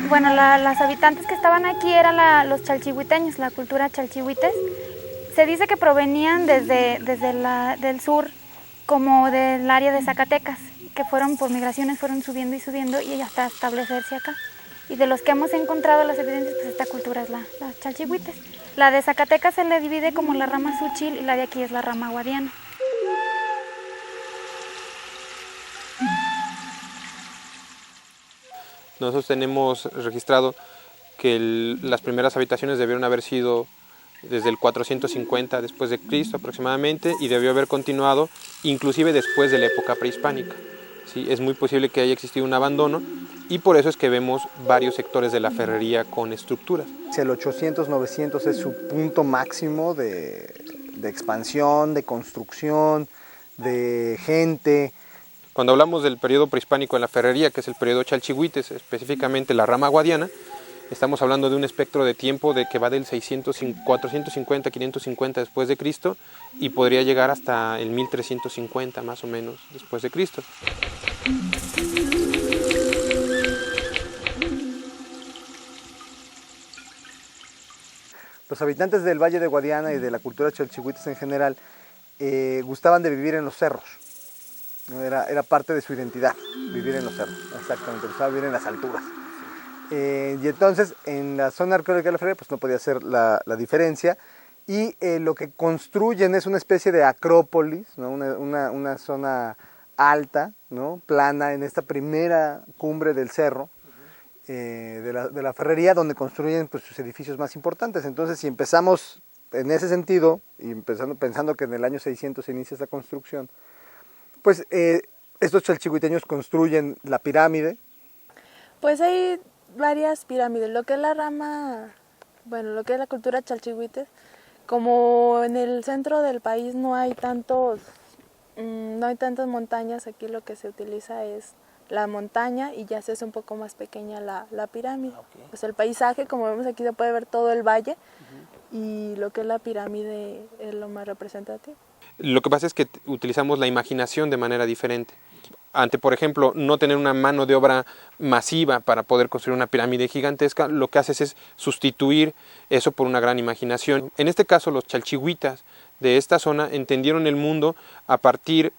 Bueno, las habitantes que estaban aquí eran los chalchihuiteños, la cultura chalchihuites. Se dice que provenían desde del sur, como del área de Zacatecas, que fueron por migraciones, fueron subiendo y subiendo y hasta establecerse acá. Y de los que hemos encontrado las evidencias, pues esta cultura es la chalchihuites. La de Zacatecas se le divide como la rama Xúchil y la de aquí es la rama guadiana. Nosotros tenemos registrado que las primeras habitaciones debieron haber sido desde el 450 después de Cristo aproximadamente y debió haber continuado inclusive después de la época prehispánica. ¿Sí? Es muy posible que haya existido un abandono y por eso es que vemos varios sectores de la ferrería con estructuras. El 800-900 es su punto máximo de expansión, de construcción, de gente. Cuando hablamos del periodo prehispánico en la ferrería, que es el periodo chalchihuites, específicamente la rama guadiana, estamos hablando de un espectro de tiempo de que va del 450, 550 después de Cristo y podría llegar hasta el 1350 más o menos después de Cristo. Los habitantes del Valle de Guadiana y de la cultura chalchihuites en general gustaban de vivir en los cerros. Era parte de su identidad, vivir en los cerros, exactamente, gustaba vivir en las alturas. Y entonces en la zona arqueológica de la ferrería pues no podía ser la diferencia y lo que construyen es una especie de acrópolis, ¿no? una zona alta, ¿no? Plana en esta primera cumbre del cerro de la ferrería donde construyen pues, sus edificios más importantes. Entonces si empezamos en ese sentido y pensando que en el año 600 se inicia esta construcción, pues estos chalchihuiteños construyen la pirámide. Pues hay varias pirámides, lo que es la rama, bueno, lo que es la cultura chalchihuites, como en el centro del país no hay tantas montañas, aquí lo que se utiliza es la montaña y ya se hace un poco más pequeña la pirámide. Okay. Pues el paisaje, como vemos aquí, se puede ver todo el valle y lo que es la pirámide es lo más representativo. Lo que pasa es que utilizamos la imaginación de manera diferente. Ante, por ejemplo, no tener una mano de obra masiva para poder construir una pirámide gigantesca, lo que haces es sustituir eso por una gran imaginación. En este caso, los chalchihuitas de esta zona entendieron el mundo a partir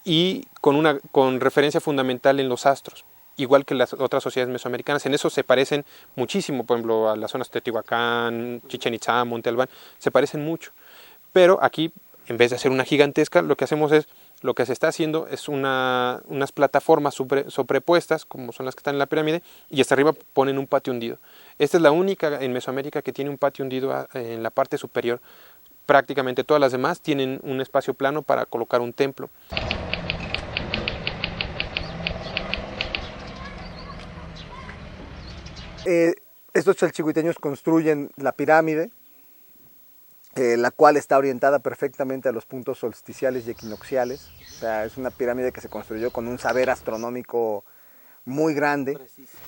y con referencia fundamental en los astros, igual que las otras sociedades mesoamericanas. En eso se parecen muchísimo, por ejemplo, a las zonas de Teotihuacán, Chichén Itzá, Monte Albán, se parecen mucho. Pero aquí, en vez de hacer una gigantesca, lo que se está haciendo es unas plataformas sobrepuestas, como son las que están en la pirámide, y hasta arriba ponen un patio hundido. Esta es la única en Mesoamérica que tiene un patio hundido en la parte superior. Prácticamente todas las demás tienen un espacio plano para colocar un templo. Estos chalchihuiteños construyen la pirámide, la cual está orientada perfectamente a los puntos solsticiales y equinocciales. O sea, es una pirámide que se construyó con un saber astronómico muy grande,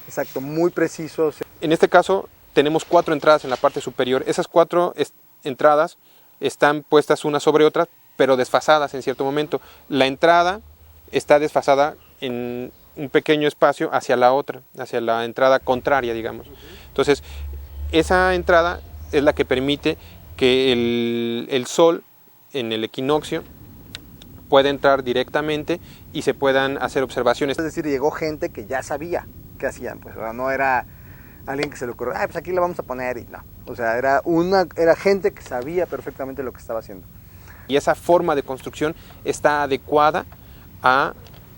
exacto, muy preciso. En este caso tenemos 4 entradas en la parte superior. Esas 4 entradas están puestas unas sobre otras, pero desfasadas en cierto momento. La entrada está desfasada en un pequeño espacio hacia la otra, hacia la entrada contraria, digamos. Entonces, esa entrada es la que permite que el sol en el equinoccio pueda entrar directamente y se puedan hacer observaciones. Es decir, llegó gente que ya sabía qué hacían, pues no era alguien que se le ocurrió, pues aquí la vamos a poner y no. O sea, era gente que sabía perfectamente lo que estaba haciendo. Y esa forma de construcción está adecuada a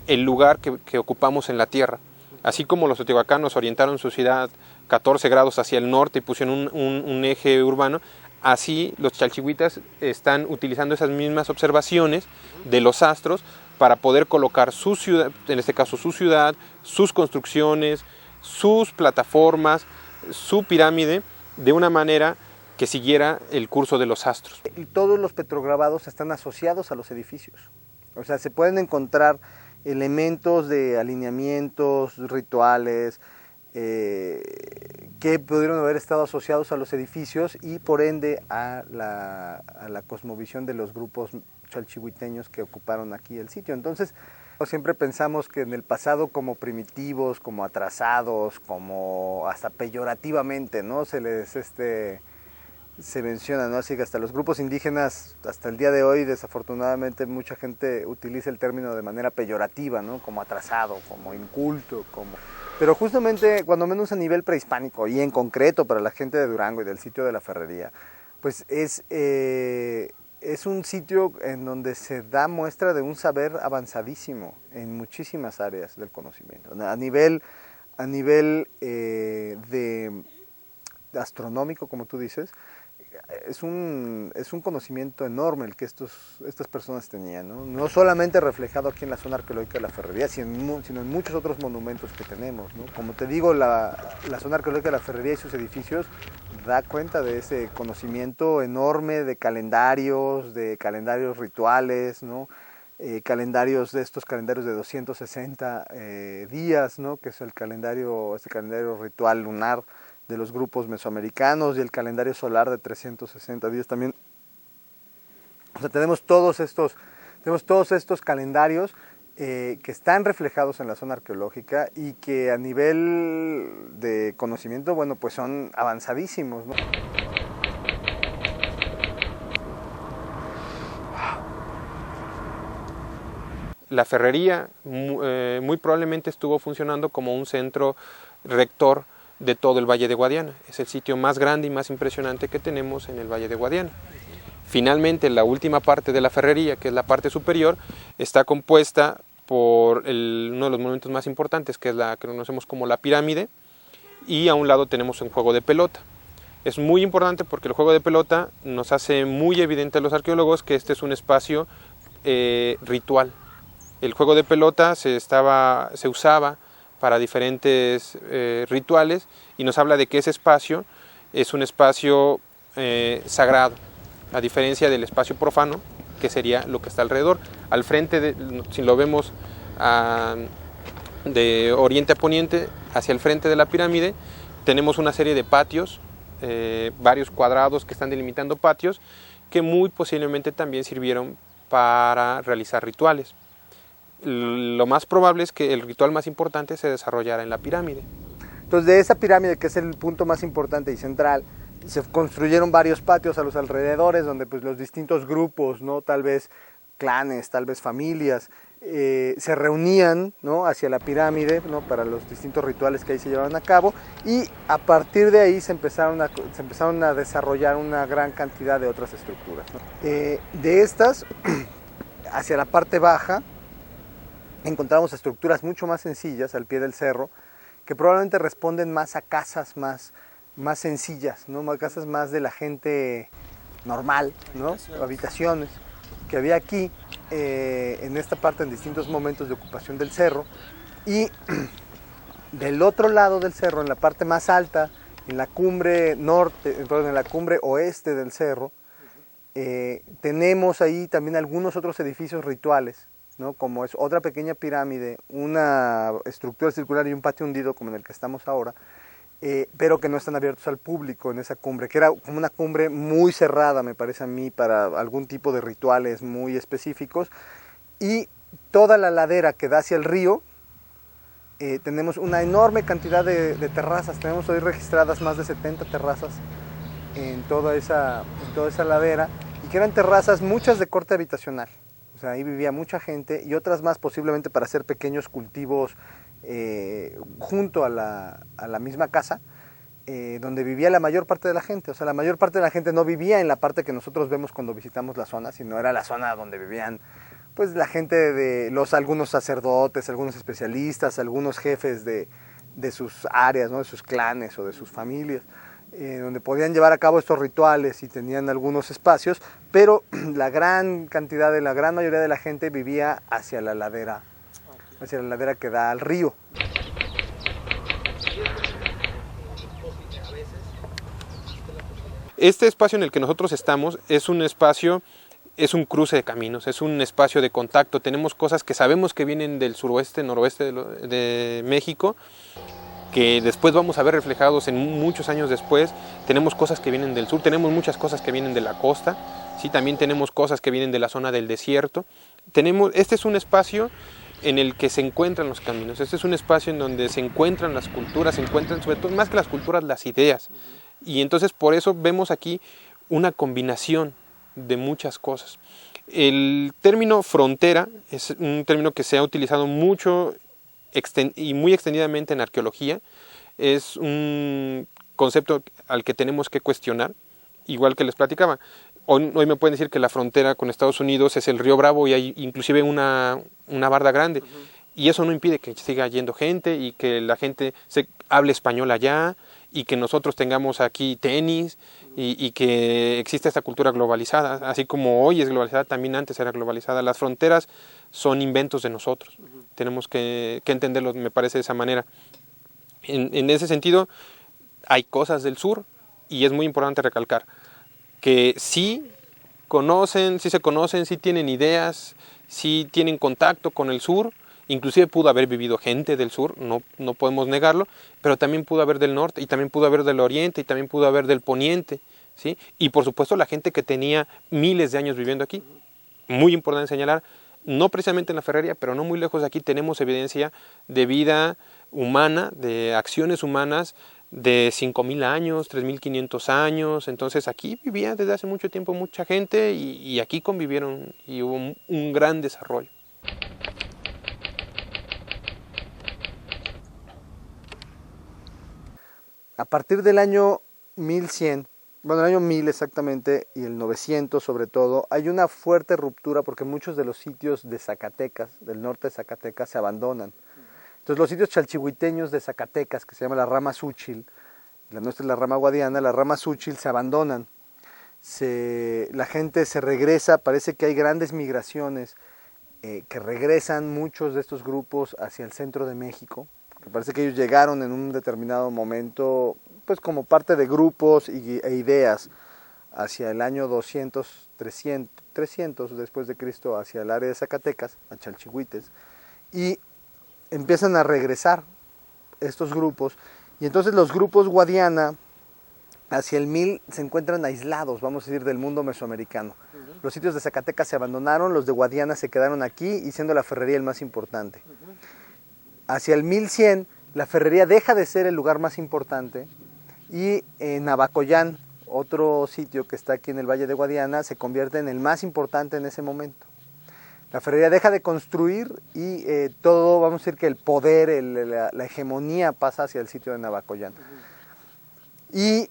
el lugar que ocupamos en la tierra. Así como los teotihuacanos orientaron su ciudad 14 grados hacia el norte y pusieron un eje urbano, así los chalchihuitas están utilizando esas mismas observaciones de los astros para poder colocar su ciudad, en este caso su ciudad, sus construcciones, sus plataformas, su pirámide, de una manera que siguiera el curso de los astros. Y todos los petrograbados están asociados a los edificios. O sea, se pueden encontrar elementos de alineamientos, rituales, que pudieron haber estado asociados a los edificios y por ende a la cosmovisión de los grupos chalchihuiteños que ocuparon aquí el sitio. Entonces, siempre pensamos que en el pasado como primitivos, como atrasados, como hasta peyorativamente, ¿no? Se menciona, ¿no? Así que hasta los grupos indígenas, hasta el día de hoy, desafortunadamente, mucha gente utiliza el término de manera peyorativa, ¿no? Como atrasado, como inculto, como... Pero justamente, cuando menos a nivel prehispánico, y en concreto para la gente de Durango y del sitio de la Ferrería, pues es un sitio en donde se da muestra de un saber avanzadísimo en muchísimas áreas del conocimiento. A nivel de astronómico, como tú dices, es un conocimiento enorme el que estas personas tenían, ¿no? No solamente reflejado aquí en la zona arqueológica de la Ferrería, sino en muchos otros monumentos que tenemos, ¿no? Como te digo, la zona arqueológica de la Ferrería y sus edificios da cuenta de ese conocimiento enorme de calendarios rituales, ¿no? Calendarios de 260 días, ¿no? Que es este calendario ritual lunar de los grupos mesoamericanos, y el calendario solar de 360 días también. O sea, tenemos todos estos calendarios que están reflejados en la zona arqueológica y que a nivel de conocimiento, bueno, pues son avanzadísimos, ¿no? La Ferrería muy probablemente estuvo funcionando como un centro rector de todo el Valle de Guadiana. Es el sitio más grande y más impresionante que tenemos en el Valle de Guadiana. Finalmente, la última parte de la Ferrería, que es la parte superior, está compuesta por uno de los monumentos más importantes, que es la que conocemos como la pirámide, y a un lado tenemos un juego de pelota. Es muy importante porque el juego de pelota nos hace muy evidente a los arqueólogos que este es un espacio ritual. El juego de pelota se usaba para diferentes rituales, y nos habla de que ese espacio es un espacio sagrado, a diferencia del espacio profano, que sería lo que está alrededor. Al frente, si lo vemos de oriente a poniente, hacia el frente de la pirámide, tenemos una serie de patios, varios cuadrados que están delimitando patios, que muy posiblemente también sirvieron para realizar rituales. Lo más probable es que el ritual más importante se desarrollara en la pirámide. Entonces, de esa pirámide, que es el punto más importante y central, se construyeron varios patios a los alrededores, donde pues los distintos grupos, ¿no? Tal vez clanes, tal vez familias, se reunían, ¿no? Hacia la pirámide, ¿no? Para los distintos rituales que ahí se llevaban a cabo, y a partir de ahí se empezaron a desarrollar una gran cantidad de otras estructuras, ¿no? De estas, hacia la parte baja, encontramos estructuras mucho más sencillas al pie del cerro, que probablemente responden más a casas más sencillas, ¿no? Casas más de la gente normal, ¿no? Habitaciones que había aquí en esta parte en distintos momentos de ocupación del cerro. Y del otro lado del cerro, en la parte más alta, en la cumbre en la cumbre oeste del cerro, tenemos ahí también algunos otros edificios rituales, ¿no? Como es otra pequeña pirámide, una estructura circular y un patio hundido como en el que estamos ahora, pero que no están abiertos al público en esa cumbre, que era como una cumbre muy cerrada, me parece a mí, para algún tipo de rituales muy específicos. Y toda la ladera que da hacia el río, tenemos una enorme cantidad de terrazas. Tenemos hoy registradas más de 70 terrazas en toda esa ladera, y que eran terrazas, muchas de corte habitacional. O sea, ahí vivía mucha gente, y otras más posiblemente para hacer pequeños cultivos junto a la misma casa, donde vivía la mayor parte de la gente. O sea, la mayor parte de la gente no vivía en la parte que nosotros vemos cuando visitamos la zona, sino era la zona donde vivían pues la gente algunos sacerdotes, algunos especialistas, algunos jefes de sus áreas, ¿no? De sus clanes o de sus familias, donde podían llevar a cabo estos rituales y tenían algunos espacios, pero la gran mayoría de la gente vivía hacia la ladera que da al río. Este espacio en el que nosotros estamos es un cruce de caminos, es un espacio de contacto. Tenemos cosas que sabemos que vienen del suroeste, noroeste de México, que después vamos a ver reflejados en muchos años después. Tenemos cosas que vienen del sur, tenemos muchas cosas que vienen de la costa. ¿sí? También tenemos cosas que vienen de la zona del desierto. Este es un espacio en el que se encuentran los caminos, este es un espacio en donde se encuentran las culturas, se encuentran sobre todo, más que las culturas, las ideas. Y entonces por eso vemos aquí una combinación de muchas cosas. El término frontera es un término que se ha utilizado mucho y muy extendidamente en arqueología. Es un concepto al que tenemos que cuestionar, igual que les platicaba. Hoy me pueden decir que la frontera con Estados Unidos es el río Bravo y hay inclusive una barda grande. Y eso no impide que siga yendo gente y que la gente hable español allá y que nosotros tengamos aquí tenis y que exista esta cultura globalizada. Así como hoy es globalizada, también antes era globalizada. Las fronteras son inventos de nosotros. Tenemos que entenderlo, me parece, de esa manera. En ese sentido, hay cosas del sur y es muy importante recalcar que sí se conocen, sí tienen ideas, sí tienen contacto con el sur, inclusive pudo haber vivido gente del sur, no podemos negarlo, pero también pudo haber del norte, y también pudo haber del oriente, y también pudo haber del poniente, ¿sí? Y por supuesto la gente que tenía miles de años viviendo aquí. Muy importante señalar, no precisamente en la Ferrería, pero no muy lejos de aquí tenemos evidencia de vida humana, de acciones humanas, de 5.000 años, 3.500 años. Entonces aquí vivía desde hace mucho tiempo mucha gente y aquí convivieron y hubo un gran desarrollo. A partir del año 1100, bueno, el año 1000 exactamente, y el 900 sobre todo, hay una fuerte ruptura porque muchos de los sitios de Zacatecas, del norte de Zacatecas, se abandonan. Entonces los sitios chalchihuiteños de Zacatecas, que se llama la rama Xúchil, la nuestra es la rama guadiana, la rama Xúchil se abandonan. La gente se regresa, parece que hay grandes migraciones que regresan muchos de estos grupos hacia el centro de México, que parece que ellos llegaron en un determinado momento, pues como parte de grupos e ideas, hacia el año 200, 300 después de Cristo, hacia el área de Zacatecas, a Chalchihuites, y empiezan a regresar estos grupos, y entonces los grupos Guadiana hacia el 1000 se encuentran aislados, vamos a decir, del mundo mesoamericano. Los sitios de Zacatecas se abandonaron, los de Guadiana se quedaron aquí, y siendo la Ferrería el más importante. Hacia el 1100 la Ferrería deja de ser el lugar más importante, y Navacoyán, otro sitio que está aquí en el Valle de Guadiana, se convierte en el más importante en ese momento. La Ferrería deja de construir y todo, vamos a decir que el poder, la hegemonía pasa hacia el sitio de Navacoyán. Y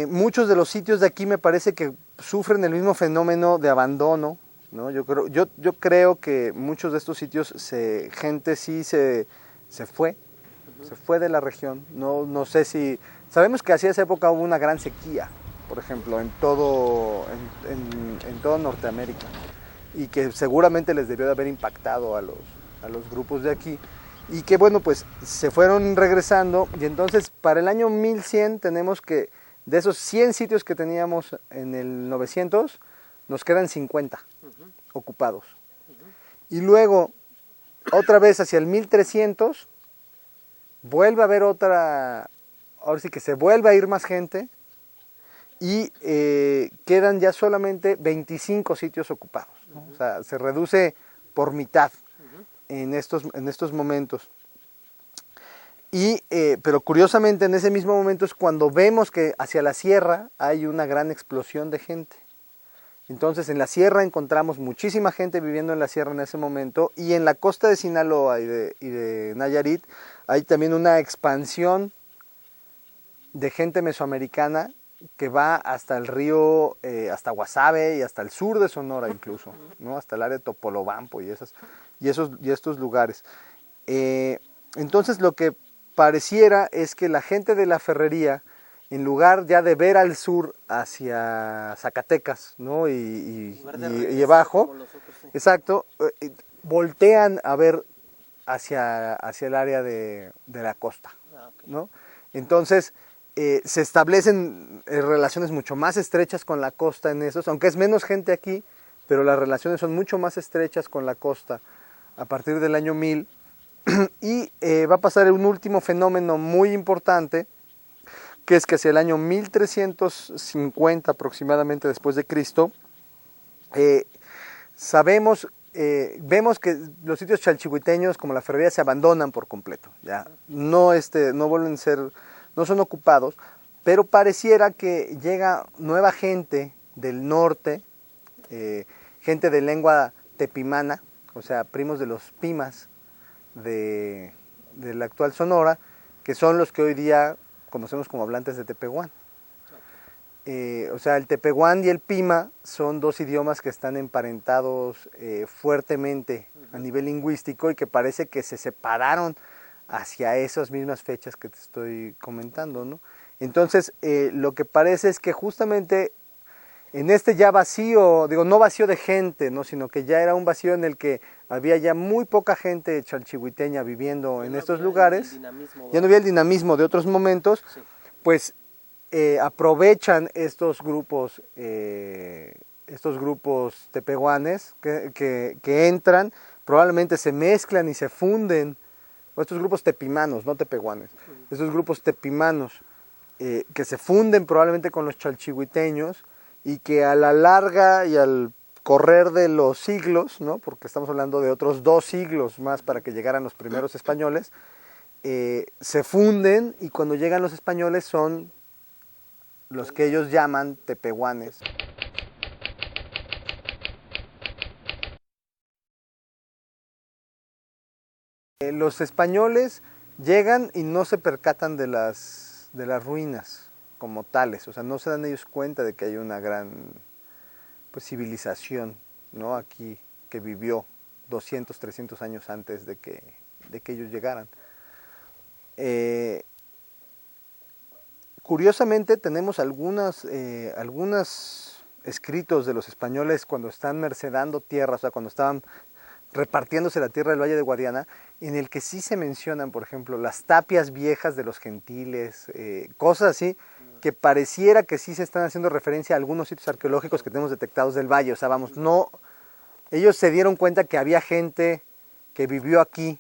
muchos de los sitios de aquí me parece que sufren el mismo fenómeno de abandono, ¿no? Yo creo que muchos de estos sitios, gente sí se fue de la región. No sé si... Sabemos que hacia esa época hubo una gran sequía, por ejemplo, en todo Norteamérica, y que seguramente les debió de haber impactado a los grupos de aquí, y que bueno, pues se fueron regresando, y entonces para el año 1100 tenemos que, de esos 100 sitios que teníamos en el 900, nos quedan 50 ocupados. Y luego, otra vez hacia el 1300, vuelve a haber ahora sí que se vuelve a ir más gente, y quedan ya solamente 25 sitios ocupados, ¿no? O sea, se reduce por mitad en estos momentos. Pero curiosamente en ese mismo momento es cuando vemos que hacia la sierra hay una gran explosión de gente. Entonces en la sierra encontramos muchísima gente viviendo en la sierra en ese momento, y en la costa de Sinaloa y de Nayarit hay también una expansión de gente mesoamericana que va hasta el río, hasta Guasave y hasta el sur de Sonora incluso, ¿no? Hasta el área de Topolobampo y estos lugares. Entonces lo que pareciera es que la gente de la Ferrería, en lugar ya de ver al sur hacia Zacatecas, ¿no? y abajo, exacto, voltean a ver hacia el área de la costa, ¿no? Entonces se establecen relaciones mucho más estrechas con la costa en esos, aunque es menos gente aquí, pero las relaciones son mucho más estrechas con la costa a partir del año 1000, y va a pasar un último fenómeno muy importante, que es que hacia el año 1350 aproximadamente después de Cristo, Vemos que los sitios chalchihuiteños como la ferrería se abandonan por completo, ya no vuelven a ser, no son ocupados, pero pareciera que llega nueva gente del norte, gente de lengua tepimana, o sea, primos de los pimas de la actual Sonora, que son los que hoy día conocemos como hablantes de tepehuán. O sea, el tepehuán y el pima son dos idiomas que están emparentados fuertemente a nivel lingüístico y que parece que se separaron hacia esas mismas fechas que te estoy comentando, ¿no? Entonces, lo que parece es que justamente en este ya vacío, digo, no vacío de gente, ¿no? Sino que ya era un vacío en el que había ya muy poca gente chalchihuiteña viviendo en estos lugares, ya no había el dinamismo de otros momentos, sí. Pues aprovechan estos grupos tepehuanes que entran, probablemente se mezclan y se funden, o estos grupos tepimanos, no tepehuanes, estos grupos tepimanos que se funden probablemente con los chalchihuiteños y que a la larga y al correr de los siglos, ¿no? Porque estamos hablando de otros 2 siglos más para que llegaran los primeros españoles, se funden y cuando llegan los españoles son los que ellos llaman tepehuanes. Los españoles llegan y no se percatan de las ruinas como tales, o sea, no se dan ellos cuenta de que hay una gran civilización, ¿no? Aquí que vivió 200, 300 años antes de que ellos llegaran. Curiosamente tenemos algunos escritos de los españoles cuando están mercedando tierras, o sea, cuando estaban repartiéndose la tierra del Valle de Guadiana, en el que sí se mencionan, por ejemplo, las tapias viejas de los gentiles, cosas así, que pareciera que sí se están haciendo referencia a algunos sitios arqueológicos que tenemos detectados del valle. O sea, vamos, no, ellos se dieron cuenta que había gente que vivió aquí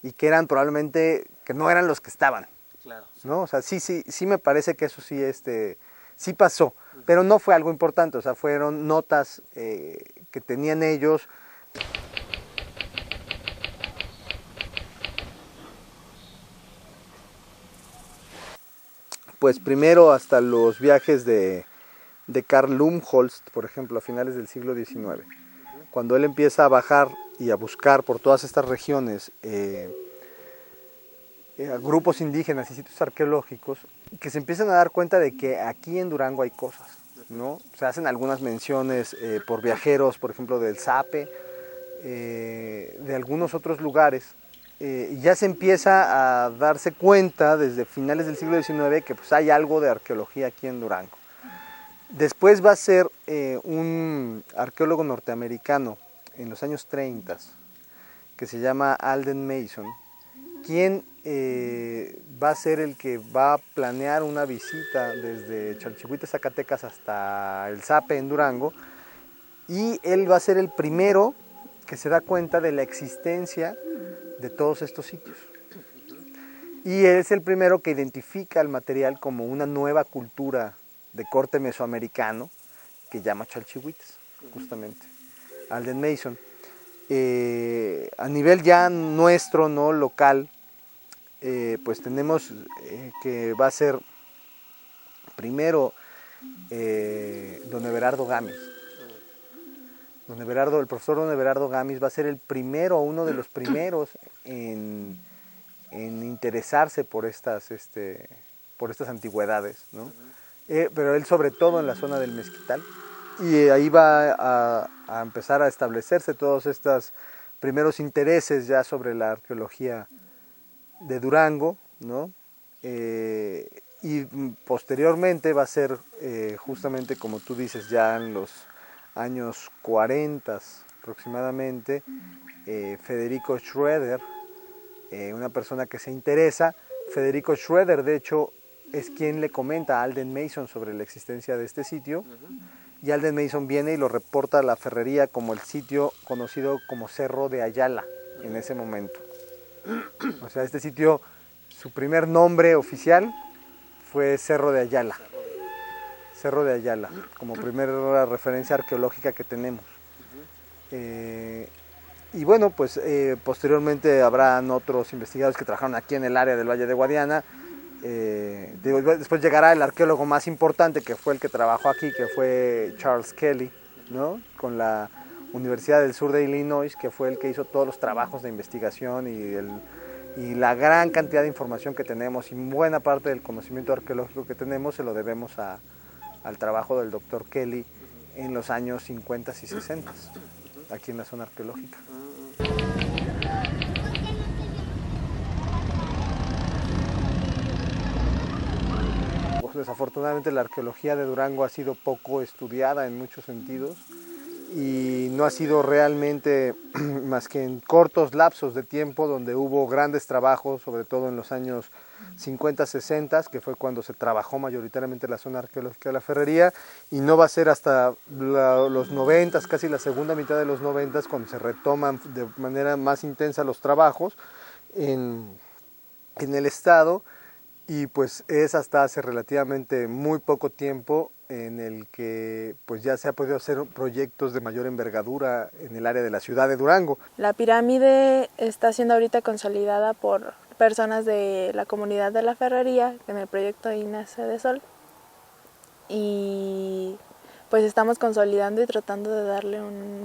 y que eran probablemente, que no eran los que estaban. Claro. ¿No? O sea, sí me parece que eso sí pasó, pero no fue algo importante, o sea, fueron notas que tenían ellos. Pues primero hasta los viajes de Karl Lumholtz, por ejemplo, a finales del siglo XIX, cuando él empieza a bajar y a buscar por todas estas regiones grupos indígenas y sitios arqueológicos, que se empiezan a dar cuenta de que aquí en Durango hay cosas, ¿no? Se hacen algunas menciones por viajeros, por ejemplo, del Zape, de algunos otros lugares. Y ya se empieza a darse cuenta desde finales del siglo XIX que pues hay algo de arqueología aquí en Durango. Después va a ser un arqueólogo norteamericano en los años 30 que se llama Alden Mason, quien va a ser el que va a planear una visita desde Chalchihuites, Zacatecas hasta el Zape en Durango, y él va a ser el primero que se da cuenta de la existencia de todos estos sitios. Y él es el primero que identifica el material como una nueva cultura de corte mesoamericano que llama Chalchihuites, justamente, Alden Mason. A nivel ya nuestro, no local, pues tenemos que va a ser primero don Everardo Gámez. El profesor don Everardo Gámez va a ser el primero, uno de los primeros en interesarse por estas antigüedades, ¿no? Pero él sobre todo en la zona del Mezquital, y ahí va a empezar a establecerse todos estos primeros intereses ya sobre la arqueología de Durango, ¿no? Y posteriormente va a ser justamente como tú dices, ya en los años 40 aproximadamente, Federico Schroeder, una persona que se interesa. Federico Schroeder, de hecho, es quien le comenta a Alden Mason sobre la existencia de este sitio, y Alden Mason viene y lo reporta a la ferrería como el sitio conocido como Cerro de Ayala en ese momento. O sea, este sitio, su primer nombre oficial fue Cerro de Ayala. Cerro de Ayala, como primera referencia arqueológica que tenemos. Y bueno, pues posteriormente habrán otros investigadores que trabajaron aquí en el área del Valle de Guadiana. Después llegará el arqueólogo más importante, que fue el que trabajó aquí, que fue Charles Kelly, ¿no? Con la Universidad del Sur de Illinois, que fue el que hizo todos los trabajos de investigación y la gran cantidad de información que tenemos y buena parte del conocimiento arqueológico que tenemos se lo debemos al trabajo del doctor Kelly en los años 50 y 60 aquí en la zona arqueológica. Desafortunadamente la arqueología de Durango ha sido poco estudiada en muchos sentidos y no ha sido realmente más que en cortos lapsos de tiempo donde hubo grandes trabajos, sobre todo en los años 50, 60, que fue cuando se trabajó mayoritariamente la zona arqueológica de la Ferrería, y no va a ser hasta los 90, casi la segunda mitad de los 90, cuando se retoman de manera más intensa los trabajos en el estado, y pues es hasta hace relativamente muy poco tiempo en el que pues ya se ha podido hacer proyectos de mayor envergadura en el área de la ciudad de Durango. La pirámide está siendo ahorita consolidada por personas de la comunidad de la Ferrería en el proyecto Ignacio de Sol, y pues estamos consolidando y tratando de darle una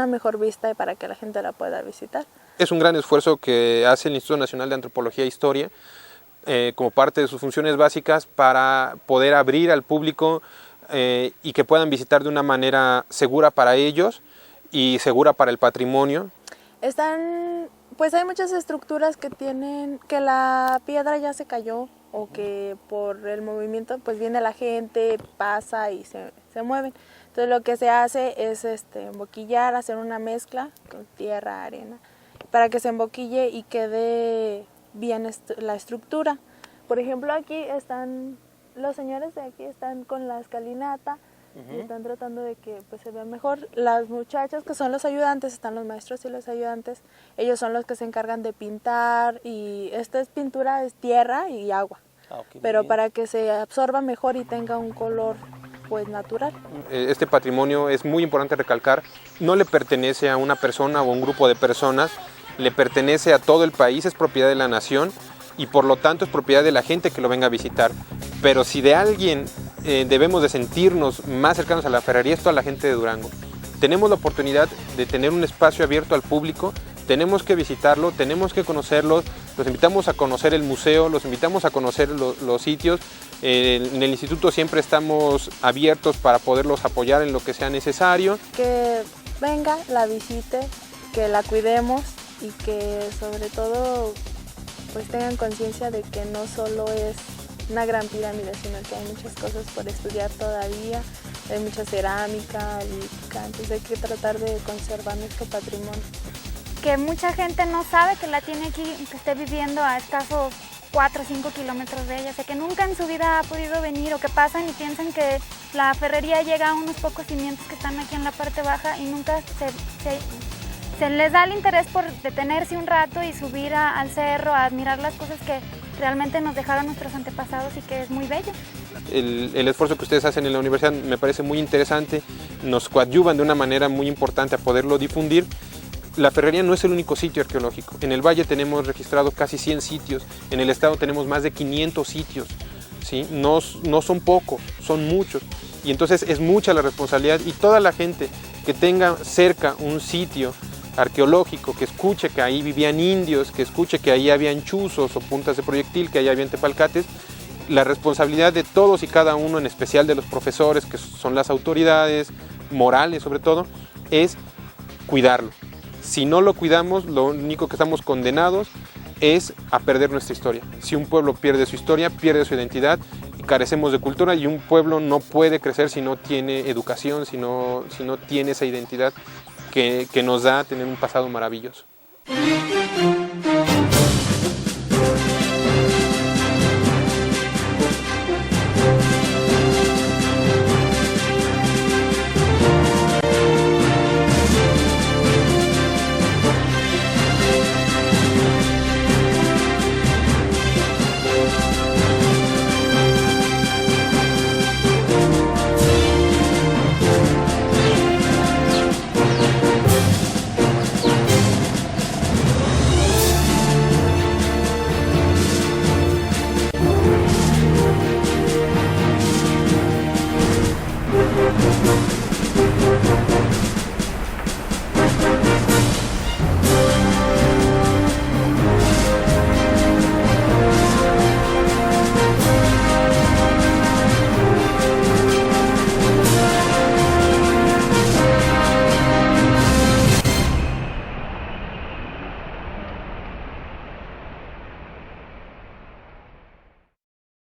mejor vista para que la gente la pueda visitar. Es un gran esfuerzo que hace el Instituto Nacional de Antropología e Historia como parte de sus funciones básicas para poder abrir al público y que puedan visitar de una manera segura para ellos y segura para el patrimonio. Pues hay muchas estructuras que la piedra ya se cayó o que por el movimiento pues viene la gente, pasa y se mueven. Entonces lo que se hace es emboquillar, hacer una mezcla con tierra, arena, para que se emboquille y quede bien la estructura. Por ejemplo, aquí están los señores de aquí, están con la escalinata y están tratando de que pues se vea mejor. Las muchachas que son los ayudantes, están los maestros y los ayudantes, ellos son los que se encargan de pintar, y esta es pintura, es tierra y agua, pero para que se absorba mejor y tenga un color pues natural. Este patrimonio, es muy importante recalcar, no le pertenece a una persona o a un grupo de personas, le pertenece a todo el país, es propiedad de la nación y por lo tanto es propiedad de la gente que lo venga a visitar. Pero si de alguien debemos de sentirnos más cercanos a la Ferrería, es toda la gente de Durango. Tenemos la oportunidad de tener un espacio abierto al público, tenemos que visitarlo, tenemos que conocerlo, los invitamos a conocer el museo, los invitamos a conocer los sitios. En el instituto siempre estamos abiertos para poderlos apoyar en lo que sea necesario. Que venga, la visite, que la cuidemos y que sobre todo pues tengan conciencia de que no solo es una gran pirámide, sino que hay muchas cosas por estudiar todavía, hay mucha cerámica, lítica, entonces hay que tratar de conservar nuestro patrimonio. Que mucha gente no sabe que la tiene aquí, que esté viviendo a escasos 4 o 5 kilómetros de ella, o sea, que nunca en su vida ha podido venir, o que pasan y piensan que la Ferrería llega a unos pocos cimientos que están aquí en la parte baja y nunca se les da el interés por detenerse un rato y subir al cerro a admirar las cosas que realmente nos dejaron nuestros antepasados y que es muy bello. El esfuerzo que ustedes hacen en la universidad me parece muy interesante, nos coadyuvan de una manera muy importante a poderlo difundir. La Ferrería no es el único sitio arqueológico. En el Valle tenemos registrado casi 100 sitios, en el estado tenemos más de 500 sitios, ¿sí? No son pocos, son muchos. Y entonces es mucha la responsabilidad, y toda la gente que tenga cerca un sitio arqueológico, que escuche que ahí vivían indios, que escuche que ahí habían chuzos o puntas de proyectil, que ahí habían tepalcates, la responsabilidad de todos y cada uno, en especial de los profesores, que son las autoridades morales sobre todo, es cuidarlo. Si no lo cuidamos, lo único que estamos condenados es a perder nuestra historia. Si un pueblo pierde su historia, pierde su identidad, y carecemos de cultura, y un pueblo no puede crecer si no tiene educación, si no tiene esa identidad que nos da tener un pasado maravilloso.